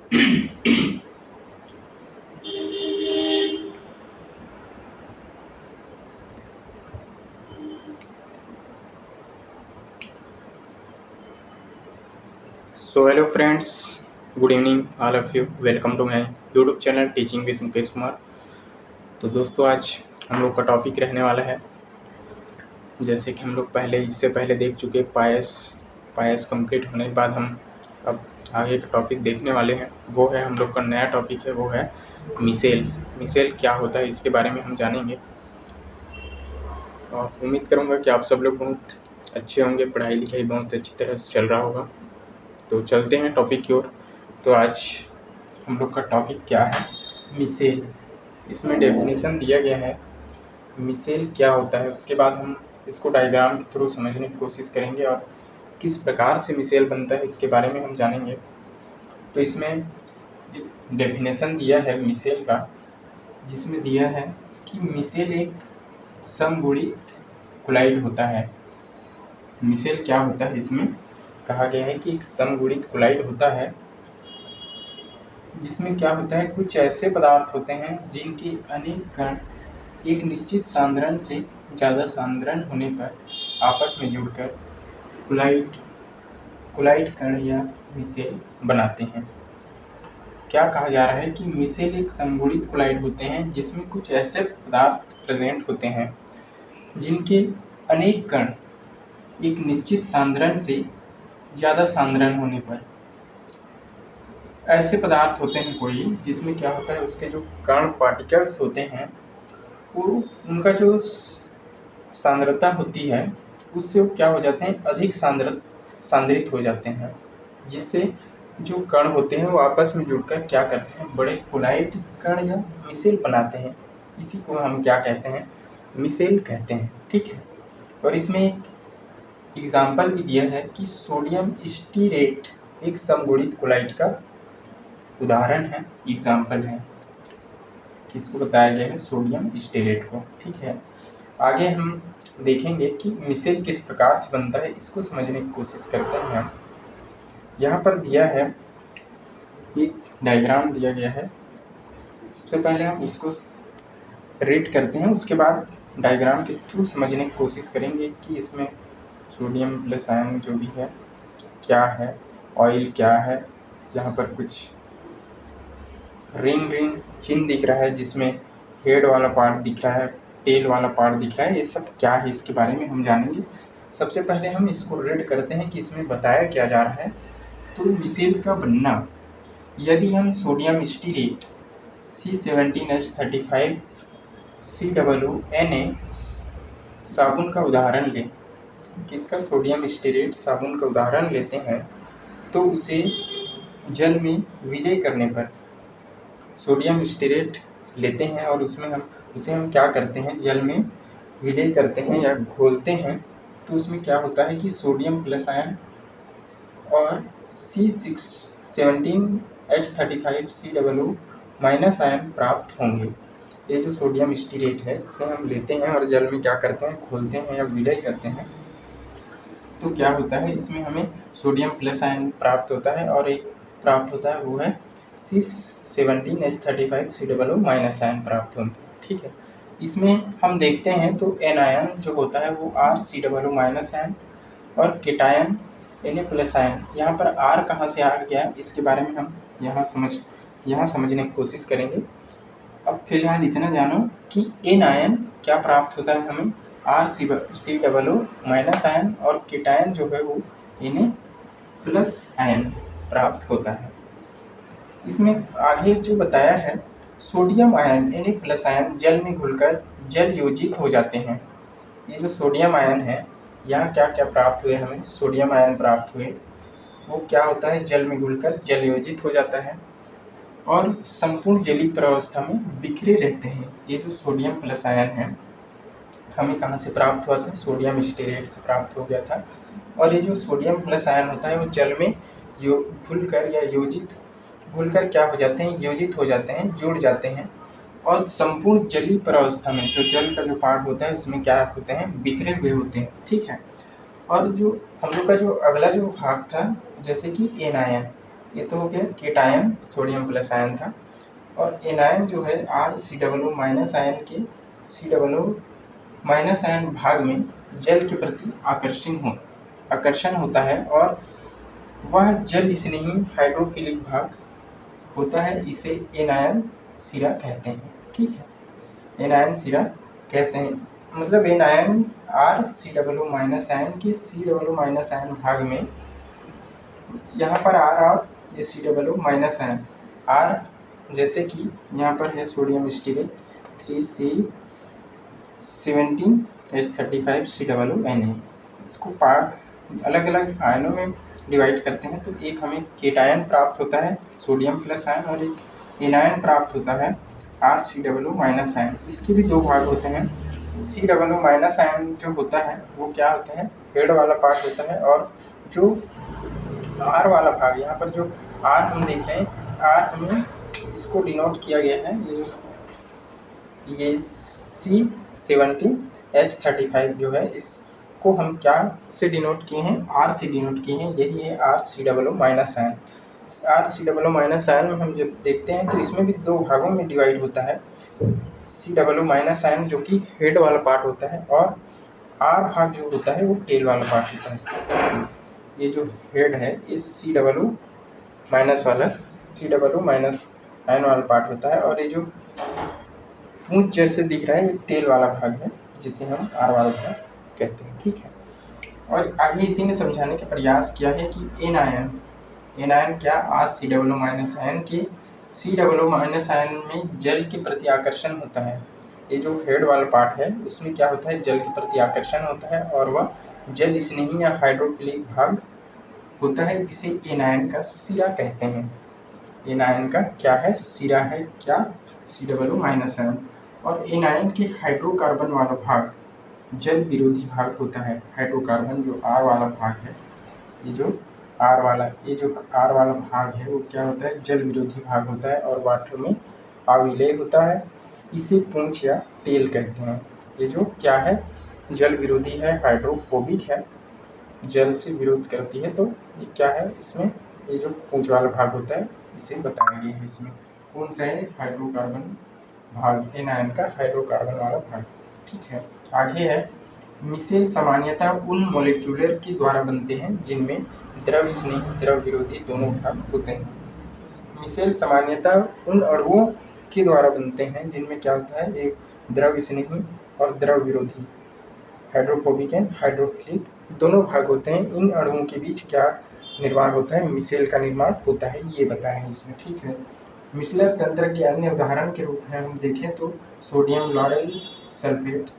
So hello friends, good evening all of you. Welcome to my YouTube channel teaching with Mukesh Kumar. तो दोस्तों, आज हम लोग का टॉपिक रहने वाला है, जैसे कि हम लोग इससे पहले देख चुके पायस। पायस कंप्लीट होने के बाद हम अब आगे का टॉपिक देखने वाले हैं। वो है हम लोग का नया टॉपिक है, वो है मिसेल। मिसेल क्या होता है, इसके बारे में हम जानेंगे। और उम्मीद करूँगा कि आप सब लोग बहुत अच्छे होंगे, पढ़ाई लिखाई बहुत अच्छी तरह से चल रहा होगा। तो चलते हैं टॉपिक की ओर। तो आज हम लोग का टॉपिक क्या है, मिसेल। इसमें डेफिनेशन दिया गया है मिसेल क्या होता है, उसके बाद हम इसको डायग्राम के थ्रू समझने की कोशिश करेंगे और किस प्रकार से मिसेल बनता है इसके बारे में हम जानेंगे। तो इसमें एक डेफिनेशन दिया है मिसेल का, जिसमें दिया है कि मिसेल एक समगुणित क्लोराइड होता है। मिसेल क्या होता है, इसमें कहा गया है कि एक समगुणित क्लोराइड होता है, जिसमें क्या होता है, कुछ ऐसे पदार्थ होते हैं जिनके अनेक कण एक निश्चित सांद्रण से ज़्यादा सांद्रण होने पर आपस में जुड़कर क्लोराइड कण या मिसेल बनाते हैं। क्या कहा जा रहा है कि मिसेल एक समगुणित क्लोराइड होते हैं जिसमें कुछ ऐसे पदार्थ प्रेजेंट होते हैं जिनके अनेक कण एक निश्चित सांद्रण से ज़्यादा सांद्रण होने पर, ऐसे पदार्थ होते हैं कोई जिसमें क्या होता है, उसके जो कण पार्टिकल्स होते हैं वो उनका जो सांद्रता होती है उससे वो क्या हो जाते हैं, अधिक सांद्रित हो जाते हैं, जिससे जो कण होते हैं वो आपस में जुड़कर क्या करते हैं, बड़े क्लोराइड कण या मिसेल बनाते हैं। इसी को हम क्या कहते हैं, मिसेल कहते हैं। ठीक है। और इसमें एक एग्जाम्पल भी दिया है कि सोडियम स्टीरेट एक समगुणित क्लोराइड का उदाहरण है, एग्जाम्पल है। किसको बताया गया है, सोडियम स्टीरेट को। ठीक है। आगे हम देखेंगे कि मिसेल किस प्रकार से बनता है, इसको समझने की कोशिश करते हैं हम। यहाँ पर दिया है एक डायग्राम दिया गया है। सबसे पहले हम इसको रीड करते हैं, उसके बाद डायग्राम के थ्रू समझने की कोशिश करेंगे कि इसमें सोडियम प्लस आयन जो भी है क्या है, ऑयल क्या है। यहाँ पर कुछ रिंग चिन्ह दिख रहा है, जिसमें हेड वाला पार्ट दिख रहा है, टेल वाला पार्ट दिख रहा है। ये सब क्या है, इसके बारे में हम जानेंगे। सबसे पहले हम इसको रीड करते हैं कि इसमें बताया क्या जा रहा है। तो मिसेल का बनना, यदि हम sodium stearate C17H35 COO Na साबुन का उदाहरण लें, किसका, सोडियम स्टीरेट साबुन का उदाहरण लेते हैं, तो उसे जल में विलय करने पर, सोडियम स्टीरेट लेते हैं और उसे हम क्या करते हैं, जल में विलय करते हैं या घोलते हैं। तो उसमें क्या होता है कि सोडियम प्लस आयन और C17H35 COO माइनस आयन प्राप्त होंगे। ये जो सोडियम स्टीरेट है, इसे हम लेते हैं और जल में क्या करते हैं, घोलते हैं या विलय करते हैं। तो क्या होता है, इसमें हमें सोडियम प्लस आयन प्राप्त होता है और एक प्राप्त होता है, वो है C17H35 COO माइनस आयन प्राप्त होता है। ठीक है। इसमें हम देखते हैं तो एन आयन जो होता है वो RCOO माइनस आयन और केटायन Na प्लस आयन। यहाँ पर R कहाँ से आ गया, इसके बारे में हम यहाँ समझने की कोशिश करेंगे। अब फिलहाल इतना जानो कि एन आयन क्या प्राप्त होता है हमें, RCOO माइनस आयन और केटायन जो है वो Na प्लस आयन प्राप्त होता है। इसमें आगे जो बताया है, sodium ion Na plus ion जल में घुलकर जल योजित हो जाते हैं। ये जो सोडियम आयन है, यहाँ क्या क्या प्राप्त हुए हमें, सोडियम आयन प्राप्त हुए, वो क्या होता है, जल में घुलकर जल योजित हो जाता है और संपूर्ण जलीय प्रवस्था में बिखरे रहते हैं। ये जो सोडियम प्लस आयन है हमें कहाँ से प्राप्त हुआ था, सोडियम स्टीरेट से प्राप्त हो गया था। और ये जो सोडियम प्लस आयन होता है वो जल में घुलकर या घुलकर क्या हो जाते हैं, योजित हो जाते हैं, जुड़ जाते हैं और संपूर्ण जलीय प्रवस्था में जो जल का जो पार्ट होता है उसमें क्या होते हैं, बिखरे हुए होते हैं। ठीक है। और जो हम लोग का जो अगला जो भाग था, जैसे कि एन आयन, ये तो हो गया केटायन, सोडियम प्लस आयन था। और एनायन जो है RCOO माइनस आयन के COO माइनस आयन भाग में जल के प्रति आकर्षण होता है और वह जल स्नेही हाइड्रोफिलिक भाग होता है। इसे एनायन सिरा कहते हैं। ठीक है, एनायन सिरा कहते हैं, मतलब एनायन RCOO माइनस आयन के COO माइनस आयन भाग में, यहाँ पर R और ये COO माइनस आयन, R जैसे कि यहाँ पर है sodium stearate 3C17H35 COO Na। इसको पार्ट अलग अलग आयनों में डिवाइड करते हैं तो एक हमें केटायन प्राप्त होता है सोडियम प्लस आयन और एक एनायन प्राप्त होता है RCOO माइनस आयन। इसके भी दो भाग होते हैं। COO माइनस आयन जो होता है वो क्या होता है, हेड वाला पार्ट होता है, और जो R वाला भाग, यहाँ पर जो R हम देख रहे हैं, R हमें इसको डिनोट किया गया है, ये C17H35 जो है, इसको हम क्या से डिनोट किए हैं, R से डिनोट किए हैं। यही है RCOO minus ion. RCOO minus ion में हम जब देखते हैं तो इसमें भी दो भागों में डिवाइड होता है। COO माइनस आयन जो कि हेड वाला पार्ट होता है और R भाग जो होता है वो टेल वाला पार्ट होता है। ये जो हेड है इस COO माइनस आयन वाला पार्ट होता है और ये जो पूंछ जैसे दिख रहा है ये टेल वाला भाग है जिसे हम R वाला भाग कहते हैं। ठीक है, और आगे इसी में समझाने का प्रयास किया है कि एनायन क्या RCOO माइनस आयन के COO माइनस आयन में जल के प्रति आकर्षण होता है। ये जो हेड वाला पार्ट है उसमें क्या होता है, जल के प्रति आकर्षण होता है और वह जल स्नेही या हाइड्रोफिलिक भाग होता है। इसे एनायन का सिरा कहते हैं। एनायन का क्या है, सिरा है क्या, COO माइनस आयन। और एनायन के हाइड्रोकार्बन वाला भाग जल विरोधी भाग होता है। हाइड्रोकार्बन जो R वाला भाग है, ये जो R वाला भाग है वो क्या होता है, जल विरोधी भाग होता है और वाटर में अविलय होता है। इसे पूंछ या टेल कहते हैं। ये जो क्या है, जल विरोधी है, हाइड्रोफोबिक है, जल से विरोध करती है। तो ये क्या है, इसमें ये जो पूंछ वाला भाग होता है इसे बताया गया है। इसमें कौन सा है, हाइड्रोकार्बन भाग, एनायन का हाइड्रोकार्बन वाला भाग। ठीक है, आगे है मिसेल सामान्यतः उन मॉलिक्यूलर के द्वारा बनते हैं जिनमें द्रव स्नेही द्रव विरोधी दोनों भाग होते हैं। मिसेल सामान्यतः उन अणुओं के द्वारा बनते हैं जिनमें क्या होता है, एक द्रव स्नेही और द्रव विरोधी, हाइड्रोफोबिक एंड हाइड्रोफिलिक दोनों भाग होते हैं। इन अणुओं के बीच क्या निर्माण होता है, मिसेल का निर्माण होता है, ये बताया है इसमें। ठीक है, मिसलर तंत्र के अन्य उदाहरण के रूप में हम देखें तो sodium lauryl sulphate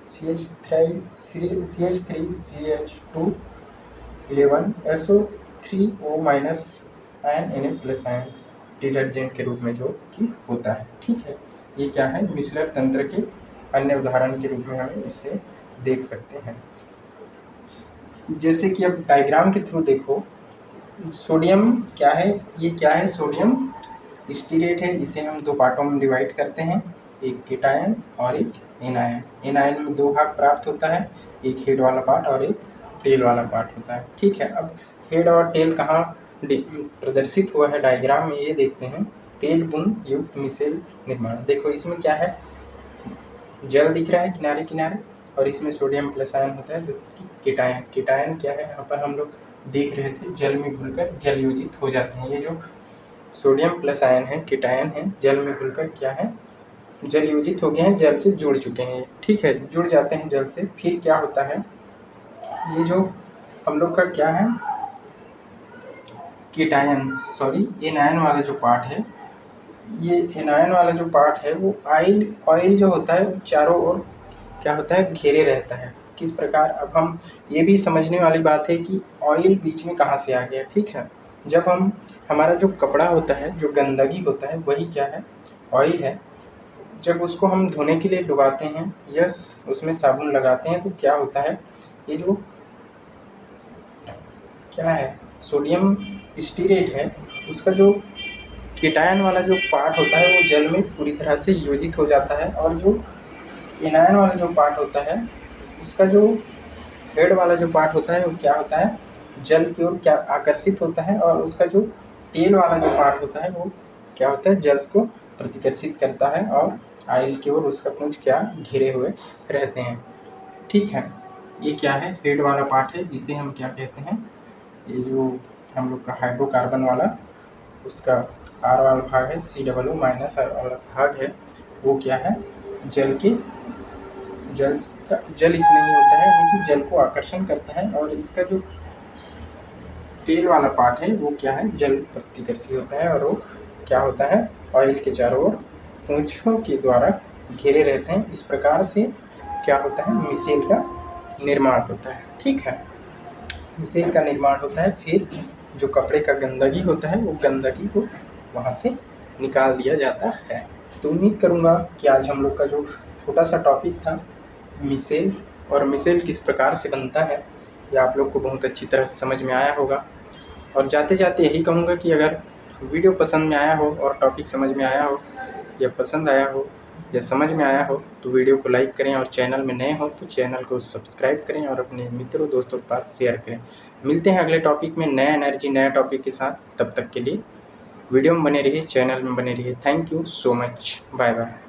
CH3CH211SO3O- ion Na+ ion detergent के रूप में जो कि होता है। ठीक है, ये क्या है, मिसलर तंत्र के अन्य उदाहरण के रूप में हम इससे देख सकते हैं। जैसे कि अब डायग्राम के थ्रू देखो, सोडियम क्या है, ये क्या है, सोडियम स्टीरेट है। इसे हम दो पार्टों में डिवाइड करते हैं, एक केटायन और एक एनायन। एनायन में दो भाग प्राप्त होता है, एक हेड वाला पार्ट और एक टेल वाला पार्ट होता है। ठीक है, अब हेड और टेल कहाँ प्रदर्शित हुआ है डायग्राम में, ये देखते हैं। तेल बूंद युक्त मिसेल निर्माण, देखो इसमें क्या है, जल दिख रहा है किनारे किनारे और इसमें सोडियम प्लस आयन होता है जो कि केटायन। केटायन क्या है, यहाँ पर हम लोग देख रहे थे, जल में घुलकर जल योजित हो जाते हैं। ये जो सोडियम प्लस आयन है, केटायन है, जल में घुलकर क्या है, जल योजित हो गए हैं, जल से जुड़ चुके हैं। ठीक है, जुड़ जाते हैं जल से, फिर क्या होता है, ये जो हम लोग का क्या है, एनायन वाला जो पार्ट है, ये एनायन वाला जो पार्ट है वो ऑयल जो होता है वो चारों ओर क्या होता है, घेरे रहता है। किस प्रकार, अब हम ये भी समझने वाली बात है कि ऑयल बीच में कहाँ से आ गया। ठीक है, जब हमारा जो कपड़ा होता है, जो गंदगी होता है, वही क्या है, ऑयल है। जब उसको हम धोने के लिए डुबाते हैं, उसमें साबुन लगाते हैं, तो क्या होता है, ये जो क्या है, सोडियम स्टीरेट है, उसका जो केटायन वाला जो पार्ट होता है वो जल में पूरी तरह से योजित हो जाता है और जो एनायन वाला जो पार्ट होता है, उसका जो हेड वाला जो पार्ट होता है वो क्या होता है, जल की ओर क्या आकर्षित होता है और उसका जो टेल वाला जो पार्ट होता है वो क्या होता है, जल को प्रतिकर्षित करता है और ऑयल की ओर उसका पूंछ क्या घिरे हुए रहते हैं। ठीक है, ये क्या है, हेड वाला पार्ट है जिसे हम क्या कहते हैं, ये जो हम लोग का हाइड्रोकार्बन वाला उसका आर वाला भाग है, COO माइनस वाला भाग है, वो क्या है, जल इसमें ही होता है, यानी कि जल को आकर्षण करता है। और इसका जो टेल वाला पार्ट है वो क्या है, जल प्रतिकर्षी होता है और वो क्या होता है, ऑयल के चारों ओर पूंछों के द्वारा घिरे रहते हैं। इस प्रकार से क्या होता है, मिसेल का निर्माण होता है। ठीक है, मिसेल का निर्माण होता है, फिर जो कपड़े का गंदगी होता है वो गंदगी को वहाँ से निकाल दिया जाता है। तो उम्मीद करूँगा कि आज हम लोग का जो छोटा सा टॉपिक था मिसेल और मिसेल किस प्रकार से बनता है, ये आप लोग को बहुत अच्छी तरह से समझ में आया होगा। और जाते जाते यही कहूँगा कि अगर वीडियो पसंद में आया हो और टॉपिक समझ में आया हो या पसंद आया हो या समझ में आया हो तो वीडियो को लाइक करें, और चैनल में नए हो तो चैनल को सब्सक्राइब करें और अपने मित्रों दोस्तों के पास शेयर करें। मिलते हैं अगले टॉपिक में नया एनर्जी नया टॉपिक के साथ। तब तक के लिए वीडियो में बने रहिए, चैनल में बने रहिए। Thank you so much, bye bye.